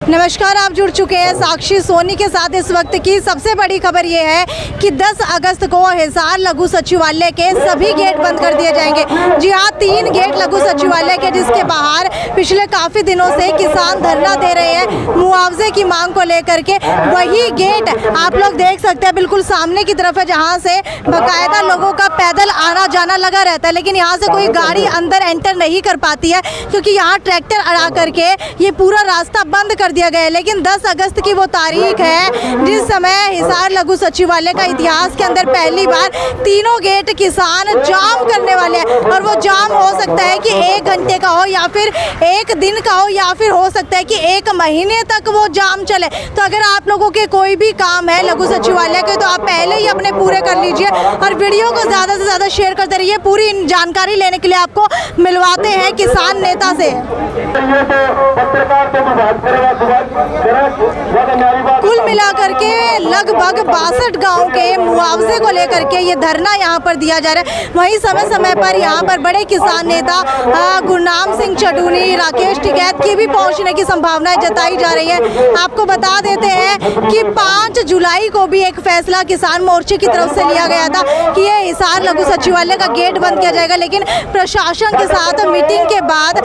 नमस्कार, आप जुड़ चुके हैं साक्षी सोनी के साथ। इस वक्त की सबसे बड़ी खबर ये है कि 10 अगस्त को हिसार लघु सचिवालय के सभी गेट बंद कर दिए जाएंगे। जी हाँ, 3 गेट लघु सचिवालय के, जिसके बाहर पिछले काफ़ी दिनों से किसान धरना दे रहे हैं मुआवजे की मांग को लेकर के। वही गेट आप लोग देख सकते हैं बिल्कुल सामने की तरफ है, जहाँ से बाकायदा लोगों का पैदल आना जाना लगा रहता है, लेकिन यहाँ से कोई गाड़ी अंदर एंटर नहीं कर पाती है क्योंकि यहाँ ट्रैक्टर अड़ा करके ये पूरा रास्ता बंद कर दिया गया है। लेकिन 10 अगस्त की वो तारीख है जिस समय हिसार लघु सचिवालय का इतिहास के अंदर पहली बार तीनों गेट किसान जाम करने वाले हैं। और वो जाम हो सकता है कि 1 घंटे का हो, या फिर 1 दिन का हो, या फिर हो सकता है कि 1 महीने तक वो जाम चले। तो अगर आप लोगों के कोई भी काम है लघु सचिवालय के, तो आप पहले ही अपने पूरे कर लीजिए और वीडियो को ज़्यादा से ज़्यादा शेयर करते रहिए। पूरी जानकारी लेने के लिए आपको मिलवाते हैं किसान नेता से। कुल मिलाकर के लगभग 62 गांव के मुआवजे को लेकर के ये धरना यहाँ पर दिया जा रहा है। वहीं समय समय पर यहाँ पर बड़े किसान नेता गुरनाम सिंह चडूनी, राकेश टिकैत की भी पहुँचने की संभावनाएं जताई जा रही है। आपको बता देते हैं कि 5 जुलाई को भी एक फैसला किसान मोर्चे की तरफ से लिया गया था कि ये हिसार लघु सचिवालय का गेट बंद किया जाएगा, लेकिन प्रशासन के साथ मीटिंग के बाद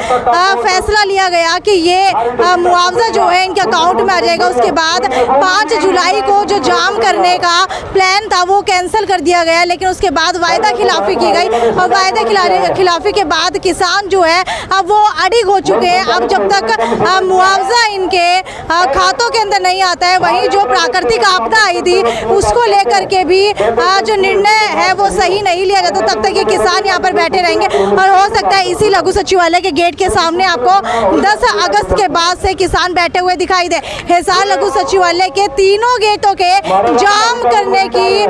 फैसला लिया गया कि ये मुआवजा जो है इनके अकाउंट में आ जाएगा। उसके बाद 5 जुलाई को जो जाम करने का प्लान था वो कैंसिल कर दिया गया, लेकिन उसके बाद वायदा खिलाफी की गई और वायदा खिलाफी के बाद किसान जो है अब वो अड़िग हो चुके हैं। अब जब तक मुआवजा इनके खातों के अंदर नहीं आता है, वहीं जो प्राकृतिक आपदा आई थी उसको लेकर के भी जो निर्णय है वो सही नहीं लिया जाता, तब तक ये किसान यहाँ पर बैठे रहेंगे। और हो सकता है इसी लघु सचिवालय के गेट के सामने आपको 10 अगस्त के बाद से किसान बैठे हुए दिखाई दे। हिसार लघु सचिवालय के तीनों गेटों के जाम करने की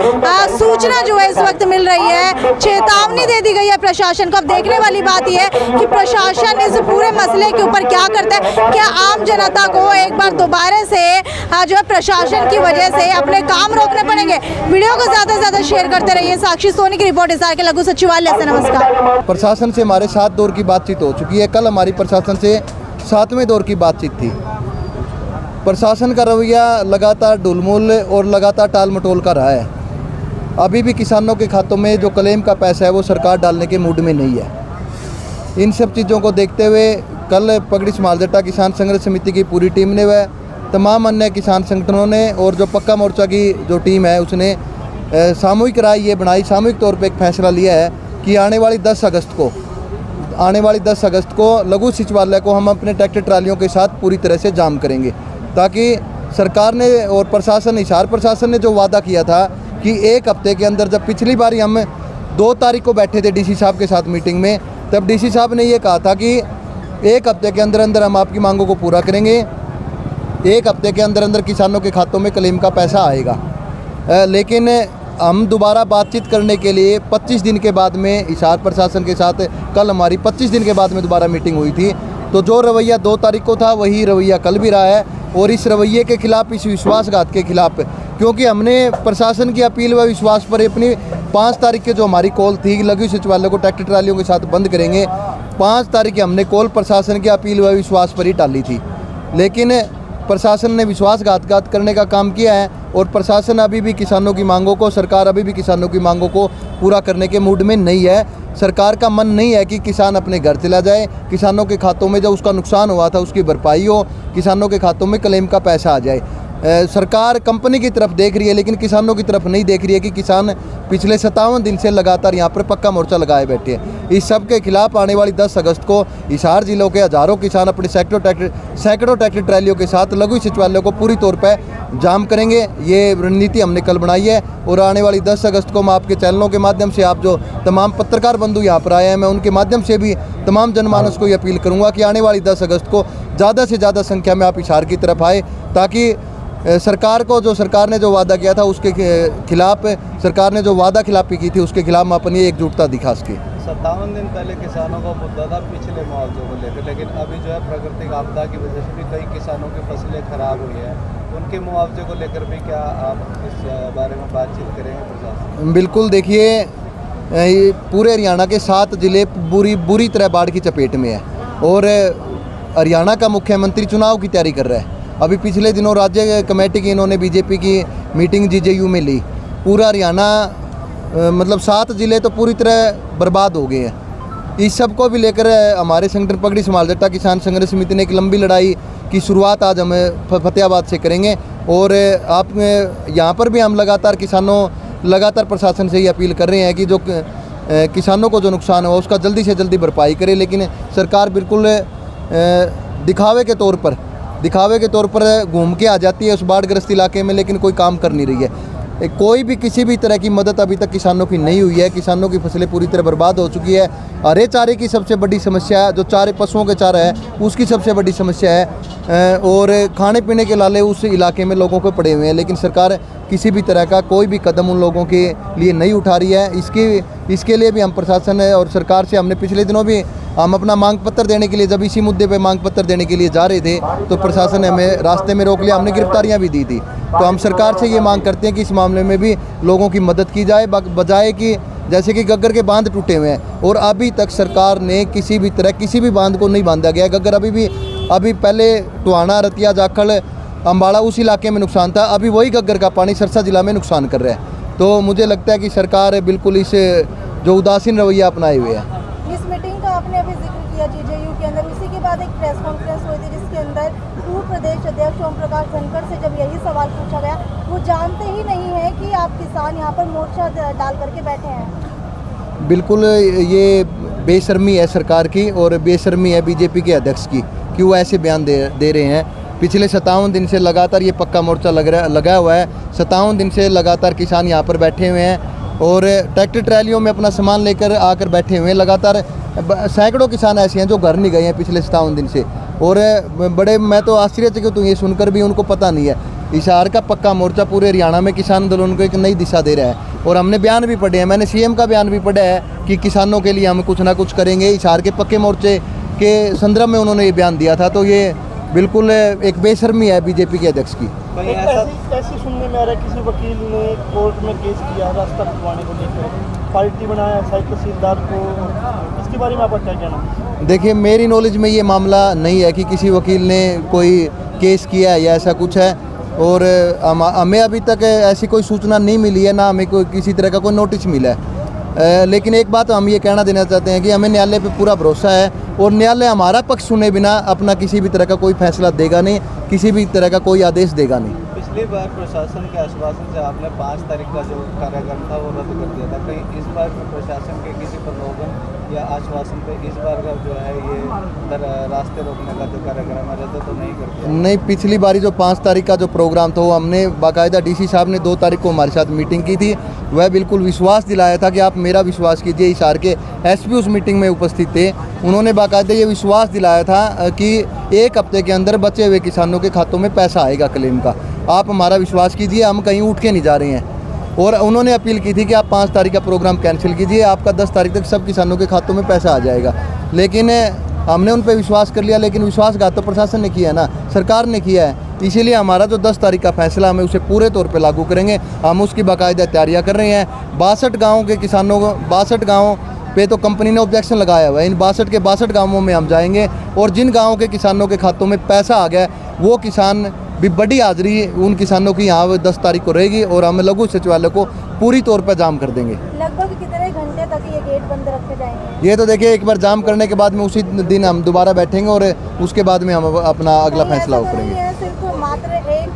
सूचना जो है इस वक्त मिल रही है, चेतावनी दे दी गई है प्रशासन को। अब देखने वाली बात यह है कि प्रशासन इस पूरे मसले के ऊपर क्या करता है। क्या आम जनता को एक बार दोबारा से जो है प्रशासन की वजह से अपने काम रोकने पड़ेंगे? वीडियो को ज्यादा से ज्यादा शेयर करते रहिए। साक्षी सोनी की रिपोर्ट हिसार के लघु सचिवालय से। नमस्कार। प्रशासन से हमारे 7 दौर की बातचीत हो चुकी है। कल हमारी प्रशासन से 7वें दौर की बातचीत थी। प्रशासन का रवैया लगातार ढुलमुल और लगातार टाल मटोल का रहा है। अभी भी किसानों के खातों में जो क्लेम का पैसा है वो सरकार डालने के मूड में नहीं है। इन सब चीज़ों को देखते हुए कल पगड़ी समालजट्टा किसान संघर्ष समिति की पूरी टीम ने व तमाम अन्य किसान संगठनों ने और जो पक्का मोर्चा की जो टीम है उसने सामूहिक राय ये बनाई, सामूहिक तौर पे एक फैसला लिया है कि आने वाली 10 अगस्त को लघु सचिवालय को हम अपने ट्रैक्टर ट्रालियों के साथ पूरी तरह से जाम करेंगे, ताकि सरकार ने और प्रशासन, हिसार प्रशासन ने जो वादा किया था कि 1 हफ्ते के अंदर, जब पिछली बार हम 2 तारीख को बैठे थे डीसी साहब के साथ मीटिंग में, तब डीसी साहब ने ये कहा था कि 1 हफ्ते के अंदर अंदर हम आपकी मांगों को पूरा करेंगे, 1 हफ्ते के अंदर अंदर किसानों के खातों में क्लेम का पैसा आएगा। लेकिन हम दोबारा बातचीत करने के लिए 25 दिन के बाद में हिसार प्रशासन के साथ कल हमारी 25 दिन के बाद में दोबारा मीटिंग हुई थी। तो जो रवैया 2 तारीख को था वही रवैया कल भी रहा है। और इस रवैये के खिलाफ, इस विश्वासघात के खिलाफ, क्योंकि हमने प्रशासन की अपील व विश्वास पर अपनी 5 तारीख के जो हमारी कॉल थी लघु सचिवालय को ट्रैक्टर ट्रालियों के साथ बंद करेंगे, 5 तारीख की हमने कॉल प्रशासन की अपील व विश्वास पर ही टाली थी। लेकिन प्रशासन ने विश्वासघात करने का काम किया है और प्रशासन अभी भी किसानों की मांगों को, सरकार अभी भी किसानों की मांगों को पूरा करने के मूड में नहीं है। सरकार का मन नहीं है कि किसान अपने घर चला जाए, किसानों के खातों में जो उसका नुकसान हुआ था उसकी भरपाई हो, किसानों के खातों में क्लेम का पैसा आ जाए। सरकार कंपनी की तरफ देख रही है लेकिन किसानों की तरफ नहीं देख रही है कि किसान पिछले 57 दिन से लगातार यहाँ पर पक्का मोर्चा लगाए बैठे हैं। इस सब के खिलाफ आने वाली 10 अगस्त को हिसार जिलों के हज़ारों किसान अपने सैकड़ों ट्रैक्टर ट्रैलियों के साथ लघु सचिवालय को पूरी तौर पर जाम करेंगे। ये रणनीति हमने कल बनाई है और आने वाली 10 अगस्त को मैं आपके चैनलों के माध्यम से, आप जो तमाम पत्रकार बंधु यहाँ पर आए हैं, मैं उनके माध्यम से भी तमाम जनमानस को ये अपील करूँगा कि आने वाली 10 अगस्त को ज़्यादा से ज़्यादा संख्या में आप हिसार की तरफ आए, ताकि सरकार ने जो वादा किया था उसके खिलाफ, सरकार ने जो वादा खिलाफी की थी उसके खिलाफ हम अपनी एकजुटता दिखा सके। 57 दिन पहले किसानों का मुद्दा था पिछले मुआवजे को लेकर, लेकिन अभी जो है प्राकृतिक आपदा की वजह से भी कई किसानों की फसलें खराब हुई है, उनके मुआवजे को लेकर भी क्या आप इस बारे में बातचीत करेंगे प्रशासन? बिल्कुल, देखिए पूरे हरियाणा के 7 जिले बुरी तरह बाढ़ की चपेट में है और हरियाणा का मुख्यमंत्री चुनाव की तैयारी कर रहा है। अभी पिछले दिनों राज्य कमेटी की इन्होंने बीजेपी की मीटिंग जीजेयू में ली। पूरा हरियाणा मतलब 7 ज़िले तो पूरी तरह बर्बाद हो गए हैं। इस सब को भी लेकर हमारे संगठन पगड़ी समाल जट्टा किसान संघर्ष समिति ने एक लंबी लड़ाई की शुरुआत आज हम फतेहाबाद से करेंगे। और आप यहाँ पर भी हम लगातार प्रशासन से ये अपील कर रहे हैं कि जो किसानों को जो नुकसान हुआ उसका जल्दी से जल्दी भरपाई करे। लेकिन सरकार बिल्कुल दिखावे के तौर पर घूम के आ जाती है उस बाढ़ग्रस्त इलाके में, लेकिन कोई काम कर नहीं रही है। कोई भी किसी भी तरह की मदद अभी तक किसानों की नहीं हुई है। किसानों की फसलें पूरी तरह बर्बाद हो चुकी है। हरे चारे की सबसे बड़ी समस्या है, जो चारे पशुओं के चारा है उसकी सबसे बड़ी समस्या है। और खाने पीने के लाले उस इलाके में लोगों को पड़े हुए हैं, लेकिन सरकार किसी भी तरह का कोई भी कदम उन लोगों के लिए नहीं उठा रही है। इसके लिए भी हम प्रशासन और सरकार से हमने पिछले दिनों भी हम अपना मांग पत्र देने के लिए, जब इसी मुद्दे पे मांग पत्र देने के लिए जा रहे थे तो प्रशासन ने हमें रास्ते में रोक लिया। हमने गिरफ्तारियां भी दी थी। तो हम सरकार से ये मांग करते हैं कि इस मामले में भी लोगों की मदद की जाए, बजाय कि जैसे कि गग्गर के बांध टूटे हुए हैं और अभी तक सरकार ने किसी भी तरह किसी भी बांध को नहीं बांधा गया। गग्गर अभी पहले टुहाना, रतिया, जाखड़, अम्बाड़ा उस इलाके में नुकसान था, अभी वही गग्गर का पानी सिरसा जिला में नुकसान कर रहा है। तो मुझे लगता है कि सरकार बिल्कुल इस जो उदासीन रवैया अपनाए हुए है। इस मीटिंग का आपने अभी जिक्र किया जीजेयू के अंदर, उसी के बाद एक प्रेस कॉन्फ्रेंस हुई थी जिसके अंदर पूर्व प्रदेश अध्यक्ष ओम प्रकाश धनखड़ से जब यही सवाल पूछा गया, वो जानते ही नहीं है कि आप किसान यहाँ पर मोर्चा डाल करके बैठे हैं। बिल्कुल ये बेशर्मी है सरकार की और बेशर्मी है बीजेपी के अध्यक्ष की कि वो ऐसे बयान दे रहे हैं। पिछले 57 दिन से लगातार ये पक्का मोर्चा लगा हुआ है। 57 दिन से लगातार किसान यहाँ पर बैठे हुए हैं और ट्रैक्टर ट्रैलियों में अपना सामान लेकर आकर बैठे हुए हैं। लगातार सैकड़ों किसान ऐसे हैं जो घर नहीं गए हैं पिछले 57 दिन से। और मैं तो आश्चर्यचकित हूँ ये सुनकर भी, उनको पता नहीं है हिसार का पक्का मोर्चा पूरे हरियाणा में किसान आंदोलन को एक नई दिशा दे रहा है। और हमने बयान भी पढ़े हैं, मैंने सीएम का बयान भी पढ़ा है कि किसानों के लिए हम कुछ ना कुछ करेंगे। हिसार के पक्के मोर्चे के संदर्भ में उन्होंने ये बयान दिया था। तो ये बिल्कुल एक बेशर्मी है बीजेपी के अध्यक्ष की। ऐसे सुनने में आ रहा है किसी वकील ने कोर्ट में केस किया रास्ता खुलवाने को लेकर, पार्टी बनाया साहिब तहसीलदार को, इसके बारे में आपका क्या कहना? देखिए, मेरी नॉलेज में ये मामला नहीं है कि किसी वकील ने कोई केस किया है या ऐसा कुछ है। और हमें अभी तक ऐसी कोई सूचना नहीं मिली है, ना हमें कोई किसी तरह का कोई नोटिस मिला है। लेकिन एक बात हम ये कहना देना चाहते हैं कि हमें न्यायालय पे पूरा भरोसा है और न्यायालय हमारा पक्ष सुने बिना अपना किसी भी तरह का कोई फैसला देगा नहीं, किसी भी तरह का कोई आदेश देगा नहीं। पिछली बार प्रशासन के आश्वासन से आपने 5 तारीख का जो कार्यक्रम था वो रद्द कर दिया था। कहीं इस बार में प्रशासन के किसी प्रलोभन या आश्वासन पे इस बार का जो है ये रास्ते रोकने का जो कार्यक्रम है रद्द तो नहीं कर दिया? नहीं, पिछली बारी जो 5 तारीख का जो प्रोग्राम था वो हमने बाकायदा डीसी साहब ने 2 तारीख को हमारे साथ मीटिंग की थी। वह बिल्कुल विश्वास दिलाया था कि आप मेरा विश्वास कीजिए। हिसार के एसपी उस मीटिंग में उपस्थित थे। उन्होंने बाकायदा ये विश्वास दिलाया था कि 1 हफ्ते के अंदर बचे हुए किसानों के खातों में पैसा आएगा क्लेम का। आप हमारा विश्वास कीजिए, हम कहीं उठ के नहीं जा रहे हैं। और उन्होंने अपील की थी कि आप 5 तारीख का प्रोग्राम कैंसिल कीजिए, आपका 10 तारीख तक सब किसानों के खातों में पैसा आ जाएगा। लेकिन हमने उन पर विश्वास कर लिया, लेकिन विश्वासघात तो प्रशासन ने किया है ना, सरकार ने किया है। इसीलिए हमारा जो 10 तारीख का फैसला हमें उसे पूरे तौर पे लागू करेंगे। हम उसकी बाकायदा तैयारियां कर रहे हैं। 62 गाँव के किसानों को 62 गाँव पे तो कंपनी ने ऑब्जेक्शन लगाया हुआ है। इन 62 के 62 गाँवों में हम जाएंगे और जिन गाँवों के किसानों के खातों में पैसा आ गया वो किसान भी बड़ी हाजिरी उन किसानों की यहाँ 10 तारीख को रहेगी और हम लघु सचिवालय को पूरी तौर पर जाम कर देंगे। लगभग कितने घंटे तक ये गेट बंद रखे जाएंगे? ये तो देखिए, एक बार जाम करने के बाद में उसी दिन हम दोबारा बैठेंगे और उसके बाद में हम अपना अगला फैसला करेंगे। सिर्फ मात्र एक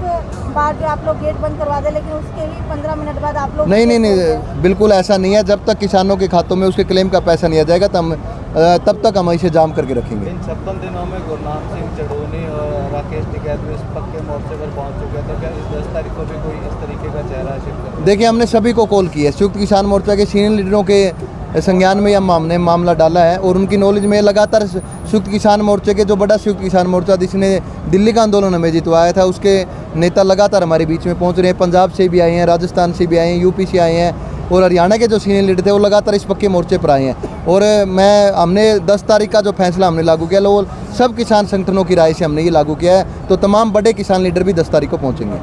बार जो आप लोग गेट बंद करवा दें, लेकिन उसके ही 15 मिनट बाद आप लोग नहीं, बिल्कुल ऐसा नहीं है। जब तक किसानों के खातों में उसके क्लेम का पैसा नहीं आ जाएगा तब तक हम इसे जाम करके रखेंगे। इन 56 दिनों में गुरनाम सिंह चढ़ोनी और राकेश टिकैत भी इस पक्के मोर्चे पर पहुंच चुके हैं। तो क्या इस 10 तारीख को भी कोई इस तरीके का चेहरा शिफ्ट? देखिए, हमने सभी को कॉल किया है। संयुक्त किसान मोर्चा के सीनियर लीडरों के संज्ञान में हमने मामला डाला है और उनकी नॉलेज में लगातार संयुक्त किसान मोर्चे के जो बड़ा संयुक्त किसान मोर्चा जिसने दिल्ली का आंदोलन हमें जितवाया था उसके नेता लगातार हमारे बीच में पहुंच रहे हैं। पंजाब से भी आए हैं, राजस्थान से भी आए हैं, यूपी से आए हैं और हरियाणा के जो सीनियर लीडर थे वो लगातार इस पक्के मोर्चे पर आए हैं। और हमने 10 तारीख का जो फैसला हमने लागू किया वो सब किसान संगठनों की राय से हमने ये लागू किया है। तो तमाम बड़े किसान लीडर भी 10 तारीख को पहुँचेंगे।